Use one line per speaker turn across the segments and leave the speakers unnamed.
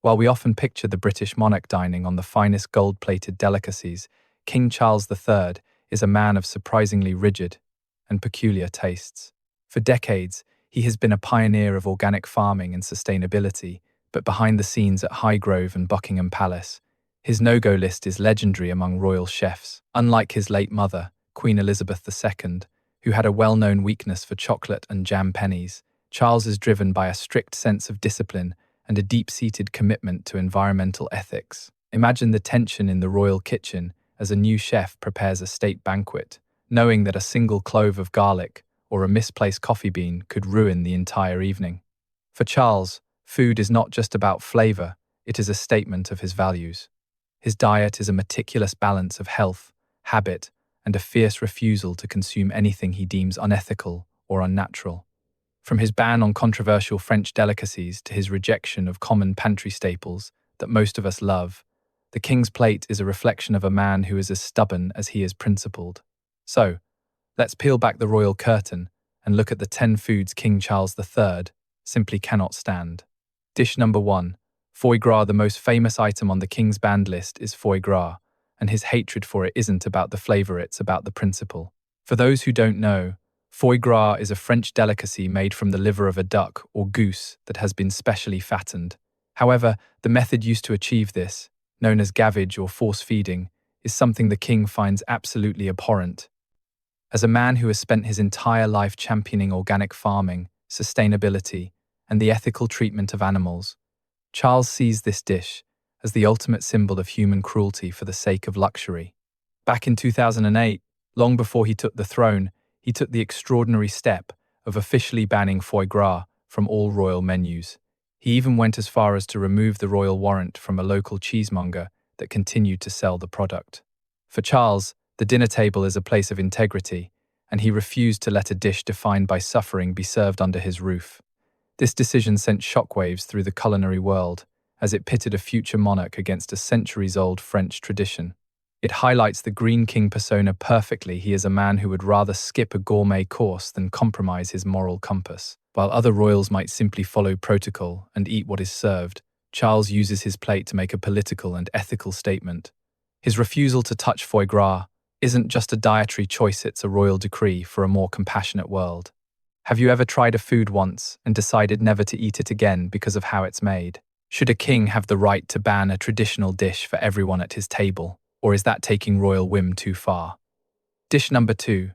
While we often picture the British monarch dining on the finest gold-plated delicacies, King Charles III is a man of surprisingly rigid and peculiar tastes. For decades, he has been a pioneer of organic farming and sustainability, but behind the scenes at Highgrove and Buckingham Palace, his no-go list is legendary among royal chefs. Unlike his late mother, Queen Elizabeth II, who had a well-known weakness for chocolate and jam pennies, Charles is driven by a strict sense of discipline and a deep-seated commitment to environmental ethics. Imagine the tension in the royal kitchen as a new chef prepares a state banquet, knowing that a single clove of garlic or a misplaced coffee bean could ruin the entire evening. For Charles, food is not just about flavor, it is a statement of his values. His diet is a meticulous balance of health, habit, and a fierce refusal to consume anything he deems unethical or unnatural. From his ban on controversial French delicacies to his rejection of common pantry staples that most of us love, the King's plate is a reflection of a man who is as stubborn as he is principled. So, let's peel back the royal curtain and look at the 10 foods King Charles III simply cannot stand. Dish number 1. Foie gras. The most famous item on the King's banned list is foie gras, and his hatred for it isn't about the flavor, it's about the principle. For those who don't know, foie gras is a French delicacy made from the liver of a duck or goose that has been specially fattened. However, the method used to achieve this, known as gavage or force feeding, is something the king finds absolutely abhorrent. As a man who has spent his entire life championing organic farming, sustainability, and the ethical treatment of animals, Charles sees this dish as the ultimate symbol of human cruelty for the sake of luxury. Back in 2008, long before he took the throne, he took the extraordinary step of officially banning foie gras from all royal menus. He even went as far as to remove the royal warrant from a local cheesemonger that continued to sell the product. For Charles, the dinner table is a place of integrity, and he refused to let a dish defined by suffering be served under his roof. This decision sent shockwaves through the culinary world, as it pitted a future monarch against a centuries-old French tradition. It highlights the Green King persona perfectly. He is a man who would rather skip a gourmet course than compromise his moral compass. While other royals might simply follow protocol and eat what is served, Charles uses his plate to make a political and ethical statement. His refusal to touch foie gras isn't just a dietary choice, it's a royal decree for a more compassionate world. Have you ever tried a food once and decided never to eat it again because of how it's made? Should a king have the right to ban a traditional dish for everyone at his table, or is that taking royal whim too far? Dish number 2.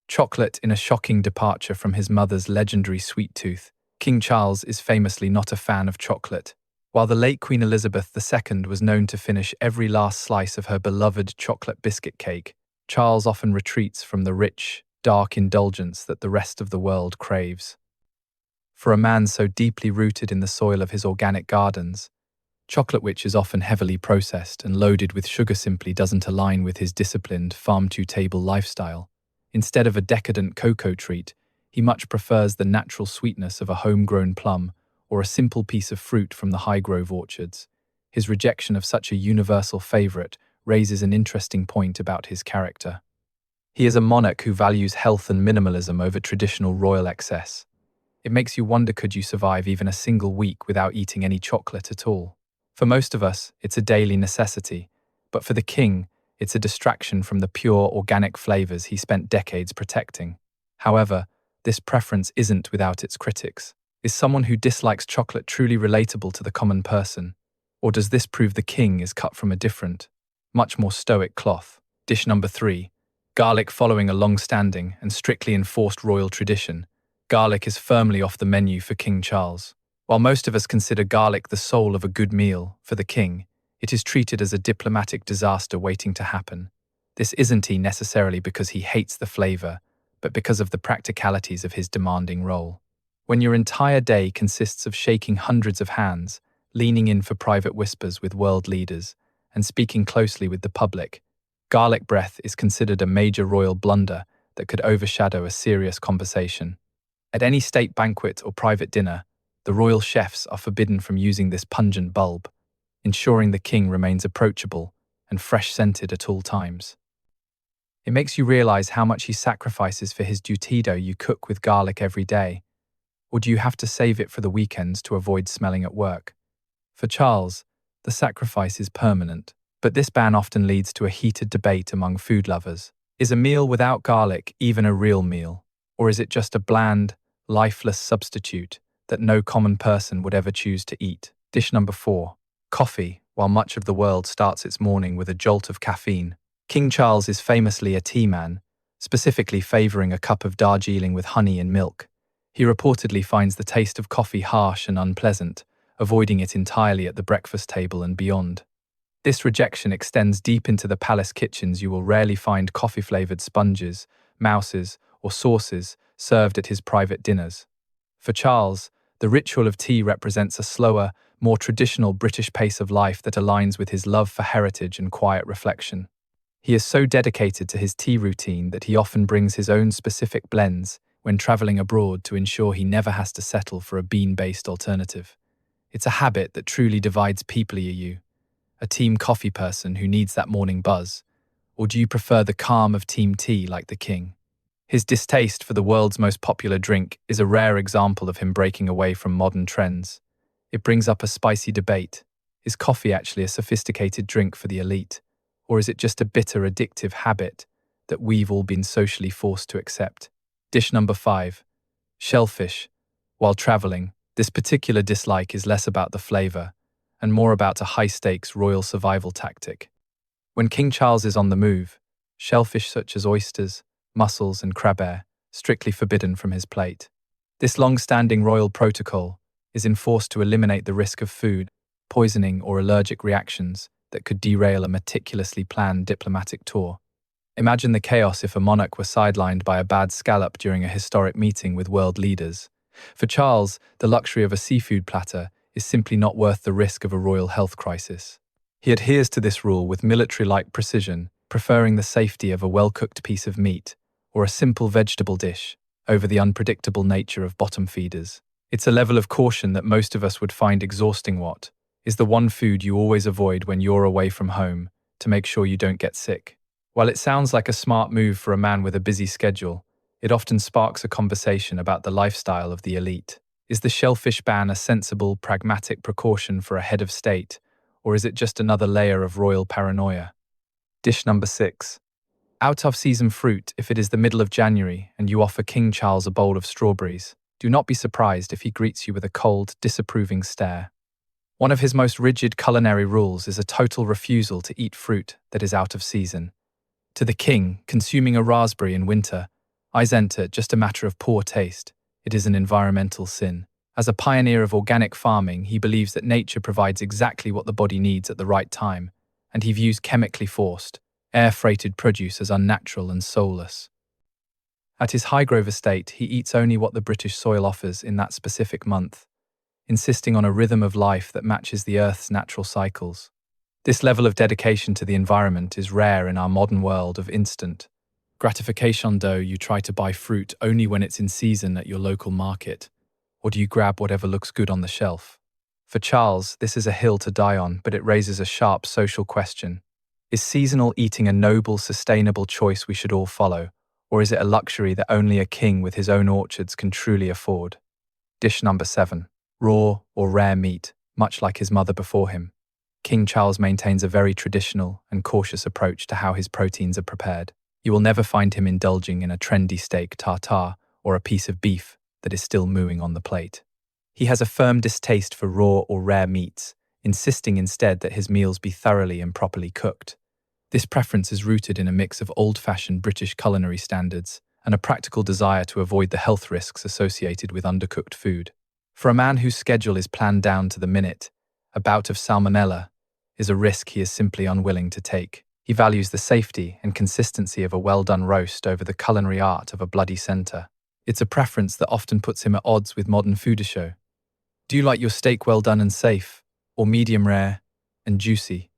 Chocolate. In a shocking departure from his mother's legendary sweet tooth, King Charles is famously not a fan of chocolate. While the late Queen Elizabeth II was known to finish every last slice of her beloved chocolate biscuit cake, Charles often retreats from the rich, dark indulgence that the rest of the world craves. For a man so deeply rooted in the soil of his organic gardens, chocolate, which is often heavily processed and loaded with sugar, simply doesn't align with his disciplined farm-to-table lifestyle. Instead of a decadent cocoa treat, he much prefers the natural sweetness of a homegrown plum or a simple piece of fruit from the Highgrove orchards. His rejection of such a universal favorite raises an interesting point about his character. He is a monarch who values health and minimalism over traditional royal excess. It makes you wonder, could you survive even a single week without eating any chocolate at all? For most of us, it's a daily necessity, but for the king, it's a distraction from the pure organic flavors he spent decades protecting. However, this preference isn't without its critics. Is someone who dislikes chocolate truly relatable to the common person? Or does this prove the king is cut from a different, much more stoic cloth? Dish number 3. Garlic. Following a long-standing and strictly enforced royal tradition, garlic is firmly off the menu for King Charles. While most of us consider garlic the soul of a good meal, for the king, it is treated as a diplomatic disaster waiting to happen. This isn't necessarily because he hates the flavor, but because of the practicalities of his demanding role. When your entire day consists of shaking hundreds of hands, leaning in for private whispers with world leaders, and speaking closely with the public, garlic breath is considered a major royal blunder that could overshadow a serious conversation. At any state banquet or private dinner, the royal chefs are forbidden from using this pungent bulb, ensuring the king remains approachable and fresh-scented at all times. It makes you realize how much he sacrifices for his duty. Do you cook with garlic every day, or do you have to save it for the weekends to avoid smelling at work? For Charles, the sacrifice is permanent, but this ban often leads to a heated debate among food lovers. Is a meal without garlic even a real meal? Or is it just a bland, lifeless substitute that no common person would ever choose to eat? Dish number 4. Coffee. While much of the world starts its morning with a jolt of caffeine, King Charles is famously a tea man, specifically favouring a cup of Darjeeling with honey and milk. He reportedly finds the taste of coffee harsh and unpleasant, avoiding it entirely at the breakfast table and beyond. This rejection extends deep into the palace kitchens. You will rarely find coffee-flavoured sponges, mouses, or sauces served at his private dinners. For Charles, the ritual of tea represents a slower, more traditional British pace of life that aligns with his love for heritage and quiet reflection. He is so dedicated to his tea routine that he often brings his own specific blends when travelling abroad to ensure he never has to settle for a bean-based alternative. It's a habit that truly divides people. Are you a team coffee person who needs that morning buzz, or do you prefer the calm of team tea like the king? His distaste for the world's most popular drink is a rare example of him breaking away from modern trends. It brings up a spicy debate. Is coffee actually a sophisticated drink for the elite, or is it just a bitter, addictive habit that we've all been socially forced to accept? Dish number 5. Shellfish. While travelling, this particular dislike is less about the flavour and more about a high-stakes royal survival tactic. When King Charles is on the move, shellfish such as oysters, mussels and crab strictly forbidden from his plate. This long-standing royal protocol is enforced to eliminate the risk of food poisoning or allergic reactions that could derail a meticulously planned diplomatic tour. Imagine the chaos if a monarch were sidelined by a bad scallop during a historic meeting with world leaders. For Charles, the luxury of a seafood platter is simply not worth the risk of a royal health crisis. He adheres to this rule with military-like precision, preferring the safety of a well-cooked piece of meat or a simple vegetable dish over the unpredictable nature of bottom feeders. It's a level of caution that most of us would find exhausting. What is the one food you always avoid when you're away from home to make sure you don't get sick? While it sounds like a smart move for a man with a busy schedule, it often sparks a conversation about the lifestyle of the elite. Is the shellfish ban a sensible, pragmatic precaution for a head of state, or is it just another layer of royal paranoia? Dish number 6. Out-of-season fruit. If it is the middle of January and you offer King Charles a bowl of strawberries, do not be surprised if he greets you with a cold, disapproving stare. One of his most rigid culinary rules is a total refusal to eat fruit that is out of season. To the king, consuming a raspberry in winter isn't just a matter of poor taste, it is an environmental sin. As a pioneer of organic farming, he believes that nature provides exactly what the body needs at the right time, and he views chemically forced, air-freighted produce as unnatural and soulless. At his Highgrove estate, he eats only what the British soil offers in that specific month, insisting on a rhythm of life that matches the Earth's natural cycles. This level of dedication to the environment is rare in our modern world of instant gratification. Do you try to buy fruit only when it's in season at your local market, or do you grab whatever looks good on the shelf? For Charles, this is a hill to die on, but it raises a sharp social question. Is seasonal eating a noble, sustainable choice we should all follow, or is it a luxury that only a king with his own orchards can truly afford? Dish number 7. Raw or rare meat. Much like his mother before him, King Charles maintains a very traditional and cautious approach to how his proteins are prepared. You will never find him indulging in a trendy steak tartare or a piece of beef that is still mooing on the plate. He has a firm distaste for raw or rare meats, insisting instead that his meals be thoroughly and properly cooked. This preference is rooted in a mix of old-fashioned British culinary standards and a practical desire to avoid the health risks associated with undercooked food. For a man whose schedule is planned down to the minute, a bout of salmonella is a risk he is simply unwilling to take. He values the safety and consistency of a well-done roast over the culinary art of a bloody centre. It's a preference that often puts him at odds with modern foodisho. Do you like your steak well done and safe, or medium rare and juicy?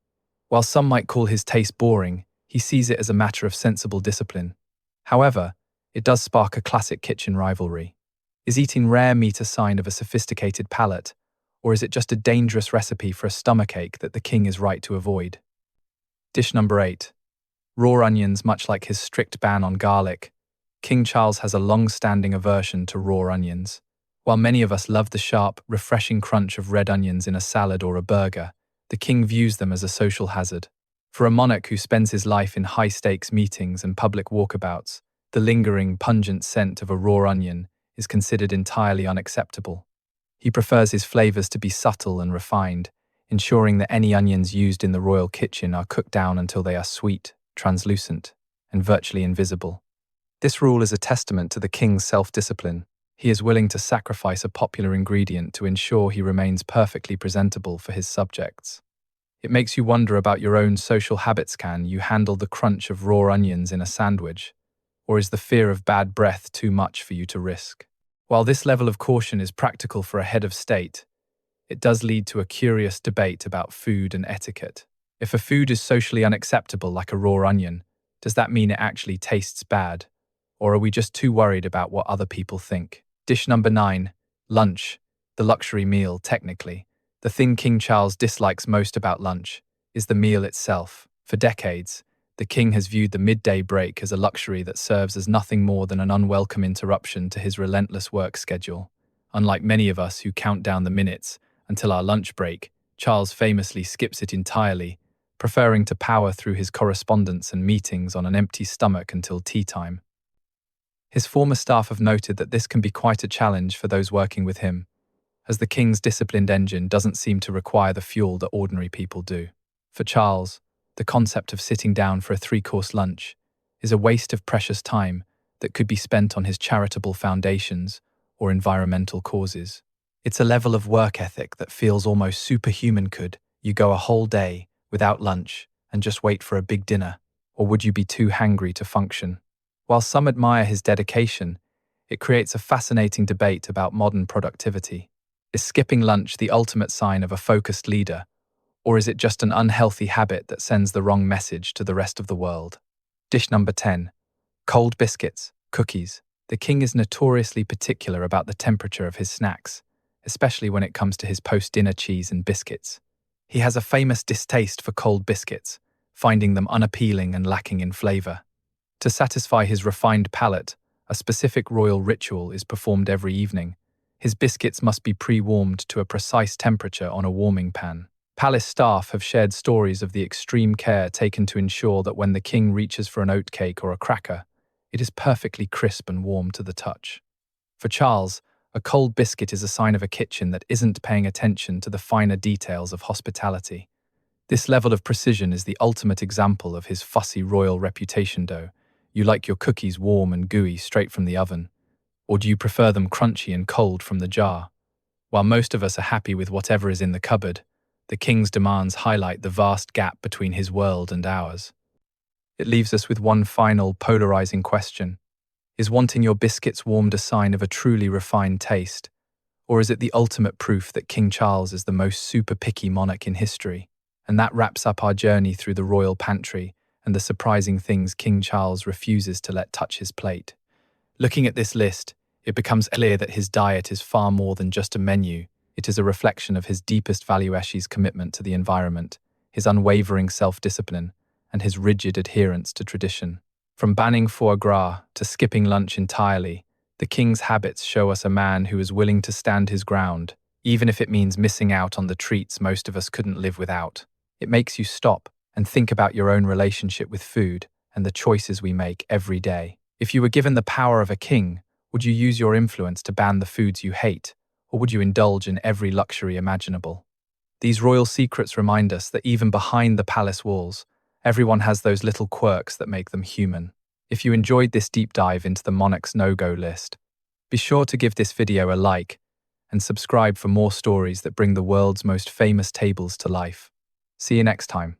While some might call his taste boring, he sees it as a matter of sensible discipline. However, it does spark a classic kitchen rivalry. Is eating rare meat a sign of a sophisticated palate, or is it just a dangerous recipe for a stomachache that the king is right to avoid? Dish number 8. Raw onions. Much like his strict ban on garlic, King Charles has a long-standing aversion to raw onions. While many of us love the sharp, refreshing crunch of red onions in a salad or a burger, the king views them as a social hazard. For a monarch who spends his life in high-stakes meetings and public walkabouts, the lingering, pungent scent of a raw onion is considered entirely unacceptable. He prefers his flavors to be subtle and refined, ensuring that any onions used in the royal kitchen are cooked down until they are sweet, translucent, and virtually invisible. This rule is a testament to the king's self-discipline. He is willing to sacrifice a popular ingredient to ensure he remains perfectly presentable for his subjects. It makes you wonder about your own social habits. Can you handle the crunch of raw onions in a sandwich? Or is the fear of bad breath too much for you to risk? While this level of caution is practical for a head of state, it does lead to a curious debate about food and etiquette. If a food is socially unacceptable, like a raw onion, does that mean it actually tastes bad? Or are we just too worried about what other people think? Dish number 9, lunch, the luxury meal. Technically, the thing King Charles dislikes most about lunch is the meal itself. For decades, the king has viewed the midday break as a luxury that serves as nothing more than an unwelcome interruption to his relentless work schedule. Unlike many of us who count down the minutes until our lunch break, Charles famously skips it entirely, preferring to power through his correspondence and meetings on an empty stomach until tea time. His former staff have noted that this can be quite a challenge for those working with him, as the king's disciplined engine doesn't seem to require the fuel that ordinary people do. For Charles, the concept of sitting down for a 3-course lunch is a waste of precious time that could be spent on his charitable foundations or environmental causes. It's a level of work ethic that feels almost superhuman. Could you go a whole day without lunch and just wait for a big dinner, or would you be too hangry to function? While some admire his dedication, it creates a fascinating debate about modern productivity. Is skipping lunch the ultimate sign of a focused leader, or is it just an unhealthy habit that sends the wrong message to the rest of the world? Dish number 10, cold biscuits, cookies. The king is notoriously particular about the temperature of his snacks, especially when it comes to his post-dinner cheese and biscuits. He has a famous distaste for cold biscuits, finding them unappealing and lacking in flavor. To satisfy his refined palate, a specific royal ritual is performed every evening. His biscuits must be pre-warmed to a precise temperature on a warming pan. Palace staff have shared stories of the extreme care taken to ensure that when the king reaches for an oatcake or a cracker, it is perfectly crisp and warm to the touch. For Charles, a cold biscuit is a sign of a kitchen that isn't paying attention to the finer details of hospitality. This level of precision is the ultimate example of his fussy royal reputation. Though you like your cookies warm and gooey straight from the oven, or do you prefer them crunchy and cold from the jar? While most of us are happy with whatever is in the cupboard, the king's demands highlight the vast gap between his world and ours. It leaves us with one final, polarizing question. Is wanting your biscuits warmed a sign of a truly refined taste, or is it the ultimate proof that King Charles is the most super picky monarch in history? And that wraps up our journey through the royal pantry and the surprising things King Charles refuses to let touch his plate. Looking at this list, it becomes clear that his diet is far more than just a menu. It is a reflection of his deepest values: commitment to the environment, his unwavering self-discipline, and his rigid adherence to tradition. From banning foie gras to skipping lunch entirely, the king's habits show us a man who is willing to stand his ground, even if it means missing out on the treats most of us couldn't live without. It makes you stop and think about your own relationship with food and the choices we make every day. If you were given the power of a king, would you use your influence to ban the foods you hate, or would you indulge in every luxury imaginable? These royal secrets remind us that even behind the palace walls, everyone has those little quirks that make them human. If you enjoyed this deep dive into the monarch's no-go list, be sure to give this video a like and subscribe for more stories that bring the world's most famous tables to life. See you next time.